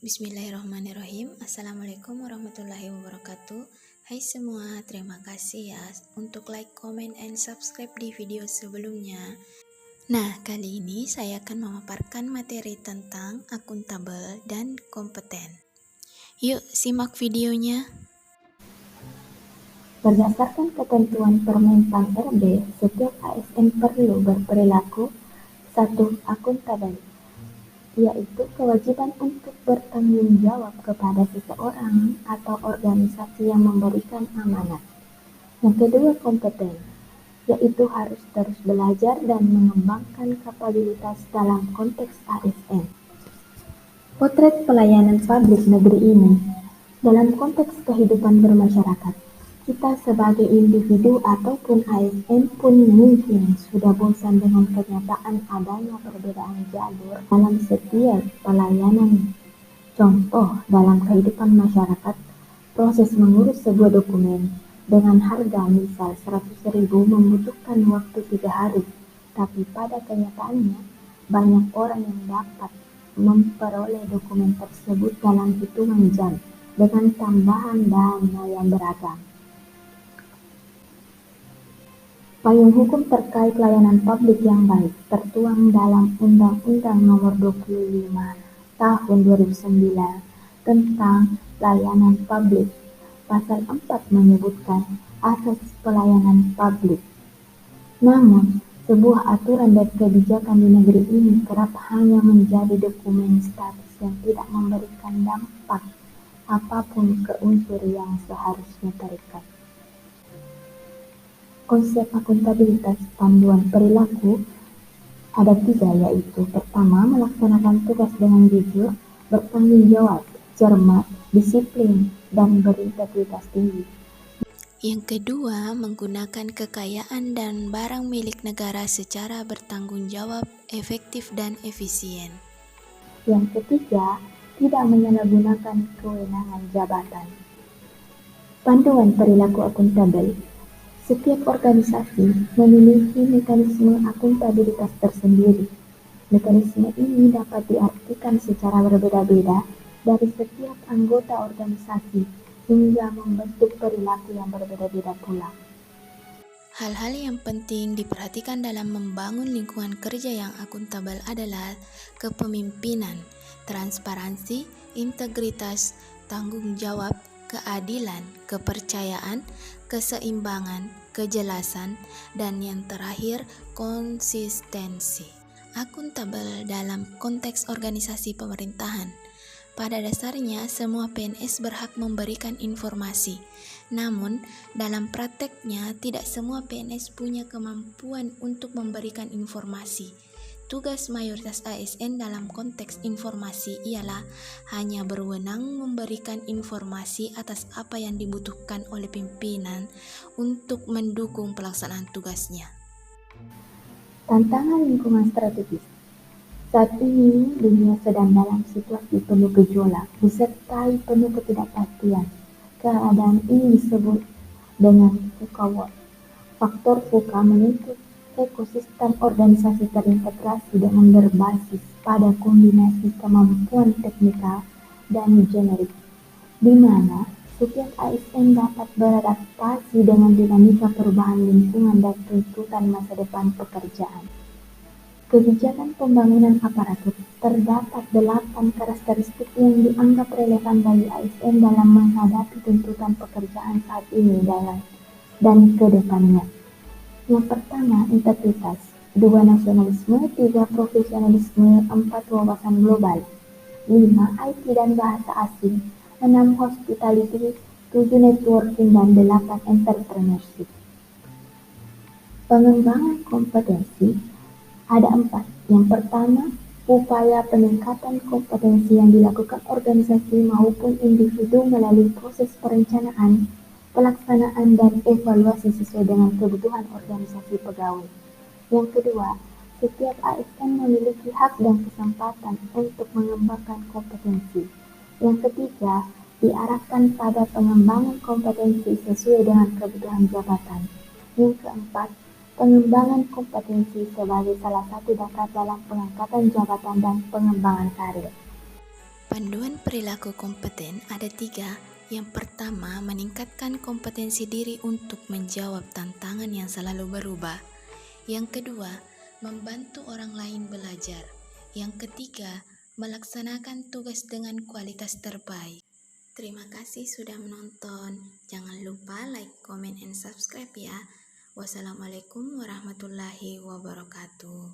Bismillahirrahmanirrahim. Assalamualaikum warahmatullahi wabarakatuh. Hai semua, terima kasih ya untuk like, comment, and subscribe di video sebelumnya. Nah, kali ini saya akan memaparkan materi tentang akuntabel dan kompeten. Yuk, simak videonya. Berdasarkan ketentuan Permenpan RB, setiap ASN perlu berperilaku 1. Akuntabel, yaitu kewajiban untuk bertanggung jawab kepada seseorang atau organisasi yang memberikan amanat. Yang kedua, kompeten, yaitu harus terus belajar dan mengembangkan kapabilitas dalam konteks ASN. Potret pelayanan publik negeri ini dalam konteks kehidupan bermasyarakat. Kita sebagai individu ataupun ASN pun mungkin sudah bosan dengan kenyataan adanya perbedaan jalur dalam setiap pelayanan. Contoh, dalam kehidupan masyarakat, proses mengurus sebuah dokumen dengan harga misal 100.000 membutuhkan waktu 3 hari, tapi pada kenyataannya banyak orang yang dapat memperoleh dokumen tersebut dalam hitungan jam dengan tambahan dana yang beragam. Payung hukum terkait layanan publik yang baik tertuang dalam Undang-Undang Nomor 25 Tahun 2009 tentang Layanan Publik. Pasal 4 menyebutkan asas pelayanan publik. Namun, sebuah aturan dan kebijakan di negeri ini kerap hanya menjadi dokumen status yang tidak memberikan dampak apapun ke unsur yang seharusnya terikat. Konsep akuntabilitas panduan perilaku ada 3, yaitu pertama, melaksanakan tugas dengan jujur, bertanggung jawab, cermat, disiplin, dan berintegritas tinggi. Yang kedua, menggunakan kekayaan dan barang milik negara secara bertanggung jawab, efektif, dan efisien. Yang ketiga, tidak menyalahgunakan kewenangan jabatan. Panduan perilaku akuntabel. Setiap organisasi memiliki mekanisme akuntabilitas tersendiri. Mekanisme ini dapat diartikan secara berbeda-beda dari setiap anggota organisasi hingga membentuk perilaku yang berbeda-beda pula. Hal-hal yang penting diperhatikan dalam membangun lingkungan kerja yang akuntabel adalah kepemimpinan, transparansi, integritas, tanggung jawab, keadilan, kepercayaan, keseimbangan, kejelasan, dan yang terakhir, konsistensi. Akuntabel dalam konteks organisasi pemerintahan. Pada dasarnya, semua PNS berhak memberikan informasi. Namun, dalam prakteknya, tidak semua PNS punya kemampuan untuk memberikan informasi. Tugas mayoritas ASN dalam konteks informasi ialah hanya berwenang memberikan informasi atas apa yang dibutuhkan oleh pimpinan untuk mendukung pelaksanaan tugasnya. Tantangan lingkungan strategis. Saat ini, dunia sedang dalam situasi penuh gejolak, disertai penuh ketidakpastian. Keadaan ini disebut dengan VUCA world. Faktor VUCA menuntut ekosistem organisasi terintegrasi dengan berbasis pada kombinasi kemampuan teknikal dan generik, di mana setiap ASN dapat beradaptasi dengan dinamika perubahan lingkungan dan tuntutan masa depan pekerjaan. Kebijakan pembangunan aparatur. Terdapat 8 karakteristik yang dianggap relevan bagi ASN dalam menghadapi tuntutan pekerjaan saat ini dan ke depannya. Yang pertama, integritas. 2, nasionalisme. 3, profesionalisme. 4, wawasan global. 5, IT dan bahasa asing. 6, hospitality. 7, networking. Dan 8, entrepreneurship. Pengembangan kompetensi ada 4. Yang pertama, upaya peningkatan kompetensi yang dilakukan organisasi maupun individu melalui proses perencanaan, pelaksanaan, dan evaluasi sesuai dengan kebutuhan organisasi pegawai. Yang kedua, setiap ASN memiliki hak dan kesempatan untuk mengembangkan kompetensi. Yang ketiga, diarahkan pada pengembangan kompetensi sesuai dengan kebutuhan jabatan. Yang keempat, pengembangan kompetensi sebagai salah satu dasar dalam pengangkatan jabatan dan pengembangan karir. Panduan perilaku kompeten ada 3. Yang pertama, meningkatkan kompetensi diri untuk menjawab tantangan yang selalu berubah. Yang kedua, membantu orang lain belajar. Yang ketiga, melaksanakan tugas dengan kualitas terbaik. Terima kasih sudah menonton. Jangan lupa like, comment, and subscribe ya. Wassalamualaikum warahmatullahi wabarakatuh.